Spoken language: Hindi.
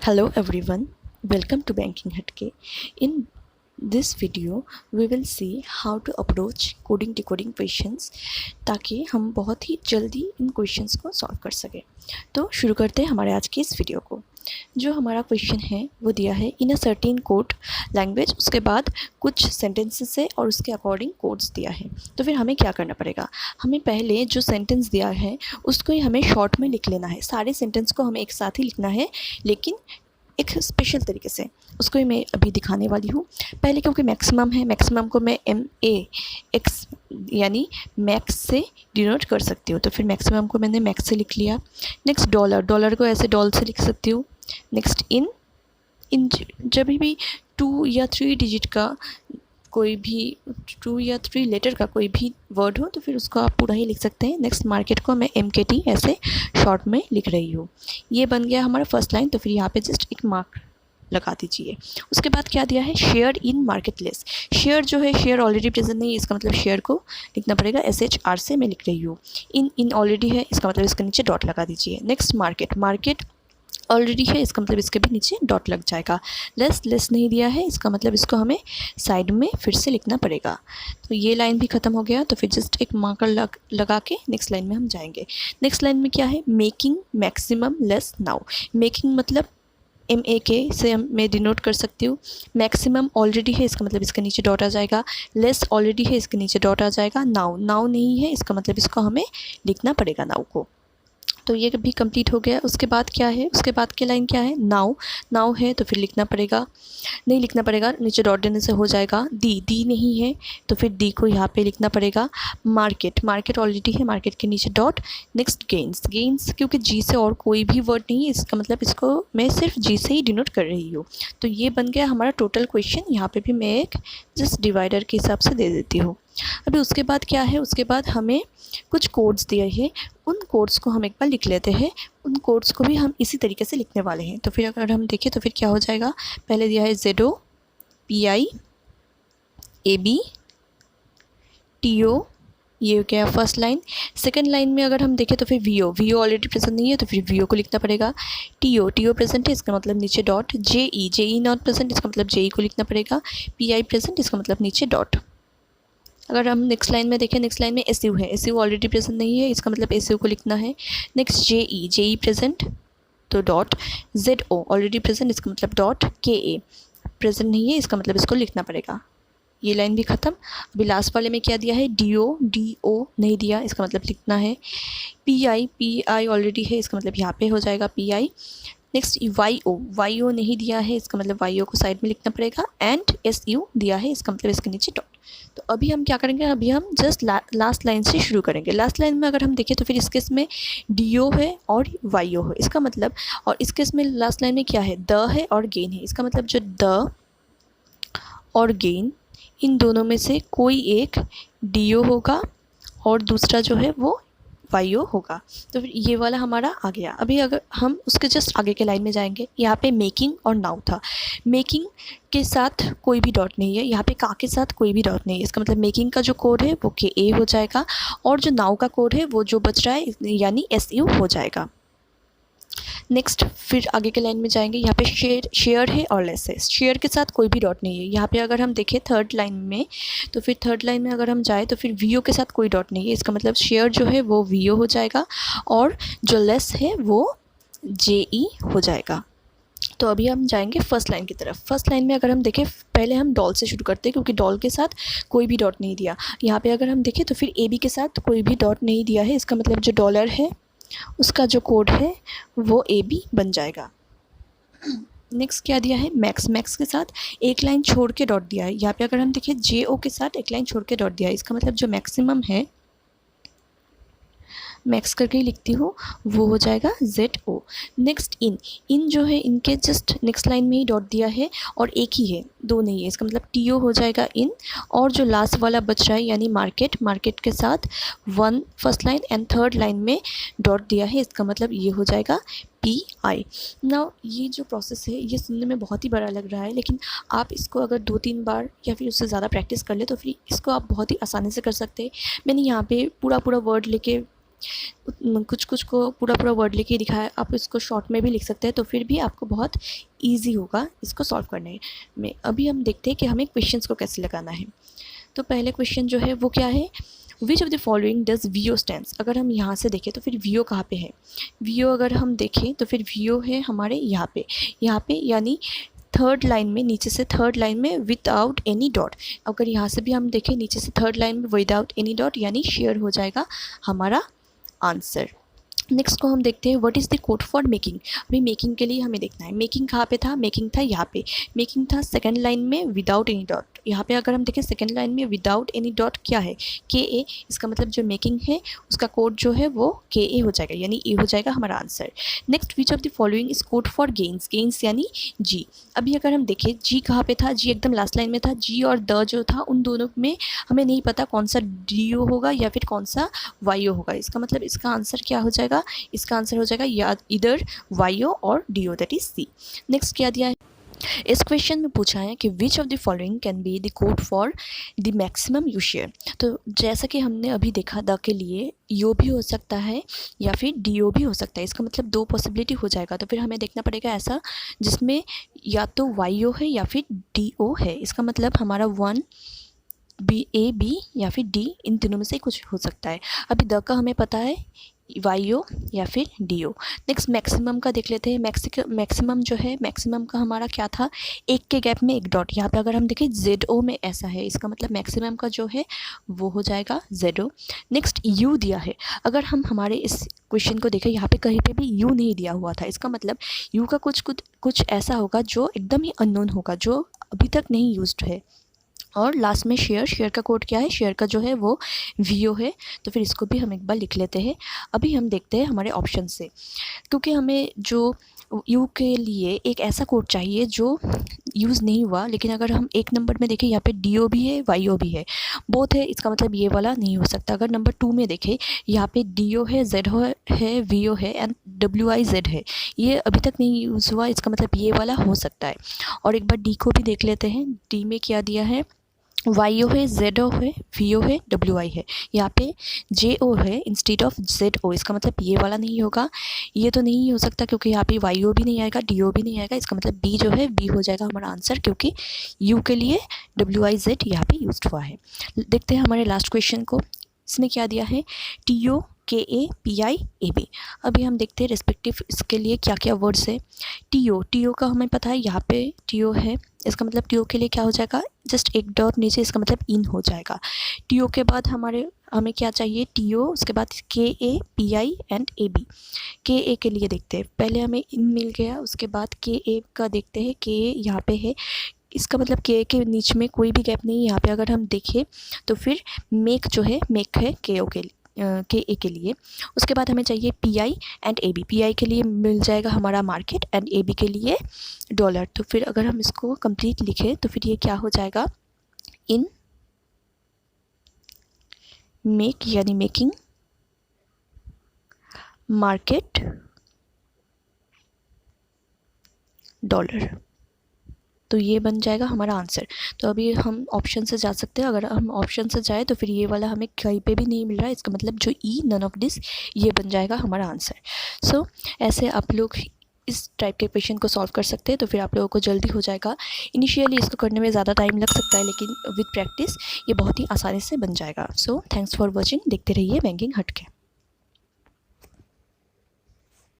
Hello everyone, welcome to Banking Hatke. In this video, we will see how to approach coding decoding questions ताकि हम बहुत ही जल्दी इन क्वेश्चंस को सॉल्व कर सकें। तो शुरू करते हैं हमारे आज की इस वीडियो को। जो हमारा क्वेश्चन है वो दिया है इन अ सर्टेन कोड लैंग्वेज, उसके बाद कुछ सेंटेंसेस है और उसके अकॉर्डिंग कोड्स दिया है। तो फिर हमें क्या करना पड़ेगा, हमें पहले जो सेंटेंस दिया है उसको ही हमें शॉर्ट में लिख लेना है। सारे सेंटेंस को हमें एक साथ ही लिखना है, लेकिन एक स्पेशल तरीके से। उसको ही मैं अभी दिखाने वाली हूँ। पहले क्योंकि मैक्सिमम है, मैक्सिमम को मैं MAX यानी मैक्स से डिनोट कर सकती हूँ। तो फिर मैक्सिमम को मैंने मैक्स से लिख लिया। नेक्स्ट डॉलर को ऐसे डॉल से लिख सकती हूँ। नेक्स्ट इन जब भी 2 या 3 डिजिट का कोई भी 2 या 3 लेटर का कोई भी वर्ड हो तो फिर उसको आप पूरा ही लिख सकते हैं। नेक्स्ट मार्केट को मैं MKT ऐसे शॉर्ट में लिख रही हूँ। ये बन गया हमारा फर्स्ट लाइन। तो फिर यहाँ पे जस्ट एक मार्क लगा दीजिए। उसके बाद क्या दिया है, share in market place. Share जो है, शेयर ऑलरेडी प्रेजेंट नहीं है, इसका मतलब शेयर को लिखना पड़ेगा SHR से मैं लिख रही हूँ। इन ऑलरेडी है, इसका मतलब इसके नीचे डॉट लगा दीजिए। नेक्स्ट मार्केट ऑलरेडी है, इसका मतलब इसके भी नीचे डॉट लग जाएगा। लेस नहीं दिया है, इसका मतलब इसको हमें साइड में फिर से लिखना पड़ेगा। तो ये लाइन भी ख़त्म हो गया। तो फिर जस्ट एक मार्कर लगा के नेक्स्ट लाइन में हम जाएंगे। नेक्स्ट लाइन में क्या है, making maximum less now. Making मतलब MAK से मैं डिनोट कर सकती हूँ। मैक्सिमम ऑलरेडी है, इसका मतलब इसके नीचे डॉट आ जाएगा। लेस ऑलरेडी है, इसके नीचे डॉट आ जाएगा। नाउ नहीं है, इसका मतलब इसको हमें लिखना पड़ेगा नाउ को। तो ये भी कंप्लीट हो गया। उसके बाद क्या है, उसके बाद की लाइन क्या है, नाउ है तो फिर लिखना पड़ेगा, नहीं लिखना पड़ेगा, नीचे डॉट देने से हो जाएगा। दी नहीं है तो फिर डी को यहाँ पे लिखना पड़ेगा। मार्केट ऑलरेडी है, मार्केट के नीचे डॉट। नेक्स्ट गेंस क्योंकि जी से और कोई भी वर्ड नहीं है, इसका मतलब इसको मैं सिर्फ जी से ही डिनोट कर रही हूँ। तो ये बन गया हमारा टोटल क्वेश्चन। यहाँ पे भी मैं एक जस्ट डिवाइडर के हिसाब से दे देती हूँ। अभी उसके बाद क्या है, उसके बाद हमें कुछ कोड्स दिए हैं, उन कोड्स को हम एक बार लिख लेते हैं। उन कोड्स को भी हम इसी तरीके से लिखने वाले हैं। तो फिर अगर हम देखें तो फिर क्या हो जाएगा, पहले दिया है ZO PI AB TO, ये हो गया फर्स्ट लाइन। सेकंड लाइन में अगर हम देखें तो फिर VO ऑलरेडी प्रेजेंट नहीं है तो फिर VO को लिखना पड़ेगा। TO प्रेजेंट है, इसका मतलब नीचे डॉट। JE नॉट प्रेजेंट, इसका मतलब JE को लिखना पड़ेगा। PI प्रेजेंट, इसका मतलब नीचे डॉट। अगर हम नेक्स्ट लाइन में देखें, नेक्स्ट लाइन में SU है, SU ऑलरेडी प्रेजेंट नहीं है, इसका मतलब SU को लिखना है। नेक्स्ट JE प्रेजेंट तो डॉट। ZO ऑलरेडी प्रेजेंट, इसका मतलब डॉट। KA प्रेजेंट नहीं है, इसका मतलब इसको लिखना पड़ेगा। ये लाइन भी ख़त्म। अभी लास्ट वाले में क्या दिया है, DO नहीं दिया, इसका मतलब लिखना है। PI ऑलरेडी है, इसका मतलब यहाँ पे हो जाएगा PI। नेक्स्ट YO नहीं दिया है, इसका मतलब YO को साइड में लिखना पड़ेगा। एंड SU दिया है, इसका मतलब इसके नीचे डॉट। तो अभी हम क्या करेंगे, अभी हम जस्ट लास्ट लाइन से शुरू करेंगे। लास्ट लाइन में अगर हम देखें तो फिर इस केस में DO है और YO है, इसका मतलब, और इस केस में लास्ट लाइन में क्या है, द है और गेन है। इसका मतलब जो द और गेन, इन दोनों में से कोई एक DO होगा और दूसरा जो है वो YO होगा। तो फिर ये वाला हमारा आ गया। अभी अगर हम उसके जस्ट आगे के लाइन में जाएंगे, यहाँ पे मेकिंग और नाउ था। मेकिंग के साथ कोई भी डॉट नहीं है, यहाँ पे का के साथ कोई भी डॉट नहीं है, इसका मतलब मेकिंग का जो कोड है वो KA हो जाएगा और जो नाउ का कोड है वो जो बच रहा है यानी SU हो जाएगा। नेक्स्ट फिर आगे के लाइन में जाएंगे, यहाँ पे शेयर है और लेस है। शेयर के साथ कोई भी डॉट नहीं है। यहाँ पे अगर हम देखें थर्ड लाइन में, तो फिर थर्ड लाइन में अगर हम जाए तो फिर VO के साथ कोई डॉट नहीं है, इसका मतलब शेयर जो है वो VO हो जाएगा और जो लेस है वो JE हो जाएगा। तो अभी हम जाएंगे फर्स्ट लाइन की तरफ। फर्स्ट लाइन में अगर हम देखें, पहले हम डॉल से शुरू करते हैं क्योंकि डॉल के साथ कोई भी डॉट नहीं दिया। यहाँ पे अगर हम देखें तो फिर AB के साथ कोई भी डॉट नहीं दिया है, इसका मतलब जो डॉलर है उसका जो कोड है वो AB बन जाएगा। नेक्स्ट क्या दिया है, मैक्स के साथ एक लाइन छोड़ के डॉट दिया है। यहाँ पे अगर हम देखें JO के साथ एक लाइन छोड़ के डॉट दिया है, इसका मतलब जो मैक्सिमम है, मैक्स करके ही लिखती हूँ, वो हो जाएगा ZO। नेक्स्ट इन जो है, इनके जस्ट नेक्स्ट लाइन में ही डॉट दिया है और एक ही है, दो नहीं है, इसका मतलब TO हो जाएगा इन। और जो लास्ट वाला बच रहा है यानी मार्केट के साथ first line and third line में डॉट दिया है, इसका मतलब ये हो जाएगा PI। नाउ ये जो प्रोसेस है ये सुनने में बहुत ही बड़ा लग रहा है, लेकिन आप इसको अगर 2-3 बार या फिर उससे ज़्यादा प्रैक्टिस कर ले तो फिर इसको आप बहुत ही आसानी से कर सकते हैं। मैंने यहाँ पे पूरा वर्ड लेके कुछ कुछ को पूरा पूरा वर्ड लेके दिखाया, आप इसको शॉर्ट में भी लिख सकते हैं, तो फिर भी आपको बहुत ईजी होगा इसको सॉल्व करने में। अभी हम देखते हैं कि हमें क्वेश्चंस को कैसे लगाना है। तो पहले क्वेश्चन जो है वो क्या है, which of the following does VO stands. अगर हम यहाँ से देखें तो फिर वीओ कहाँ पे है, वीओ अगर हम देखें तो फिर वीओ है हमारे यहाँ पे यानी थर्ड लाइन में, नीचे से थर्ड लाइन में विदाउट एनी डॉट। अगर यहाँ से भी हम देखें नीचे से थर्ड लाइन में विदाउट एनी डॉट, यानी शेयर हो जाएगा हमारा आंसर। नेक्स्ट को हम देखते हैं what is the code for making. अभी मेकिंग के लिए हमें देखना है, मेकिंग कहाँ पे था, मेकिंग था यहाँ पे, मेकिंग था सेकंड लाइन में विदाउट एनी डॉट। यहाँ पे अगर हम देखें सेकंड लाइन में विदाउट एनी डॉट क्या है, के ए, इसका मतलब जो मेकिंग है उसका कोड जो है वो के ए हो जाएगा, यानी ए हो जाएगा हमारा answer. Next which of the following is code for gains, gains यानी जी। अभी अगर हम देखें जी कहाँ पे था, जी एकदम लास्ट लाइन में था, जी और द जो था उन दोनों में हमें नहीं पता कौन सा डी ओ होगा या फिर कौन सा वाई ओ होगा। इसका मतलब इसका आंसर क्या हो जाएगा, इसका आंसर हो जाएगा या इधर वाई ओ और D O, that is C. Next क्या दिया है, इस क्वेश्चन में पूछा है कि which of the following can be the code for the maximum you share. तो जैसा कि हमने अभी देखा द के लिए यो भी हो सकता है या फिर डी ओ भी हो सकता है, इसका मतलब दो पॉसिबिलिटी हो जाएगा। तो फिर हमें देखना पड़ेगा ऐसा जिसमें या तो वाई ओ है या फिर डी ओ है, इसका मतलब हमारा वन बी, ए बी या फिर डी, इन तीनों में से कुछ हो सकता है। अभी द का हमें पता है वाई ओ या फिर डी ओ। नेक्स्ट मैक्सिमम का देख लेते हैं। मैक्सिमम जो है, मैक्सिमम का हमारा क्या था, एक के गैप में एक डॉट। यहाँ पे अगर हम देखें जेड ओ में ऐसा है, इसका मतलब मैक्सिमम का जो है वो हो जाएगा जेड ओ। नेक्स्ट यू दिया है, अगर हम हमारे इस क्वेश्चन को देखें यहाँ पे कहीं पे भी यू नहीं दिया हुआ था, इसका मतलब यू का कुछ ऐसा होगा जो एकदम ही अननोन होगा, जो अभी तक नहीं यूज्ड है। और लास्ट में शेयर, शेयर का कोड क्या है, शेयर का जो है वो वीओ है, तो फिर इसको भी हम एक बार लिख लेते हैं। अभी हम देखते हैं हमारे ऑप्शन से, क्योंकि हमें जो यू के लिए एक ऐसा कोड चाहिए जो यूज़ नहीं हुआ, लेकिन अगर हम एक नंबर में देखें यहाँ पे डी ओ भी है वाई ओ भी है, बोथ है, इसका मतलब ये वाला नहीं हो सकता। अगर नंबर 2 में देखें यहाँ पे डी ओ है, जेड है, वी ओ है एंड डब्ल्यू आई जेड है, ये अभी तक नहीं यूज़ हुआ, इसका मतलब ये वाला हो सकता है। और एक बार डी को भी देख लेते हैं, डी में क्या दिया है, वाई ओ है, जेड ओ है, वी ओ है, डब्ल्यू आई है, यहाँ पे जे ओ है इंस्टेड ऑफ जेड ओ, इसका मतलब ये वाला नहीं होगा, ये तो नहीं हो सकता क्योंकि यहाँ पे वाई ओ भी नहीं आएगा, डी ओ भी नहीं आएगा, इसका मतलब बी जो है बी हो जाएगा हमारा आंसर, क्योंकि यू के लिए डब्ल्यू आई जेड यहाँ पे यूज हुआ है। देखते हैं हमारे लास्ट क्वेश्चन को, इसमें क्या दिया है, टी ओ के A P I A B. अभी हम देखते हैं रेस्पेक्टिव इसके लिए क्या क्या वर्ड्स है। टी ओ का हमें पता है, यहाँ पे टी ओ है, इसका मतलब टी ओ के लिए क्या हो जाएगा, जस्ट एक डॉट नीचे, इसका मतलब इन हो जाएगा। टी ओ के बाद हमें क्या चाहिए, टी ओ, उसके बाद K A P I and A B. K A के लिए देखते हैं, पहले हमें इन मिल गया, उसके बाद के ए का देखते हैं, के ए यहाँ पे है, इसका मतलब के नीचे में कोई भी गैप नहीं है। यहाँ पे अगर हम देखें तो फिर मेक जो है, मेक है के ए के लिए। उसके बाद हमें चाहिए P I and A B, P I के लिए मिल जाएगा हमारा मार्केट एंड ए बी के लिए डॉलर। तो फिर अगर हम इसको कंप्लीट लिखें तो फिर ये क्या हो जाएगा, इन मेक यानी मेकिंग, मार्केट, डॉलर, तो ये बन जाएगा हमारा आंसर। तो अभी हम ऑप्शन से जा सकते हैं, अगर हम ऑप्शन से जाए तो फिर ये वाला हमें कहीं पे भी नहीं मिल रहा है, इसका मतलब जो ई, नन ऑफ दिस, ये बन जाएगा हमारा आंसर। सो ऐसे आप लोग इस टाइप के क्वेश्चन को सॉल्व कर सकते हैं, तो फिर आप लोगों को जल्दी हो जाएगा। इनिशियली इसको करने में ज़्यादा टाइम लग सकता है, लेकिन विद प्रैक्टिस ये बहुत ही आसानी से बन जाएगा। सो थैंक्स फॉर वॉचिंग, देखते रहिए बैंकिंग हट के।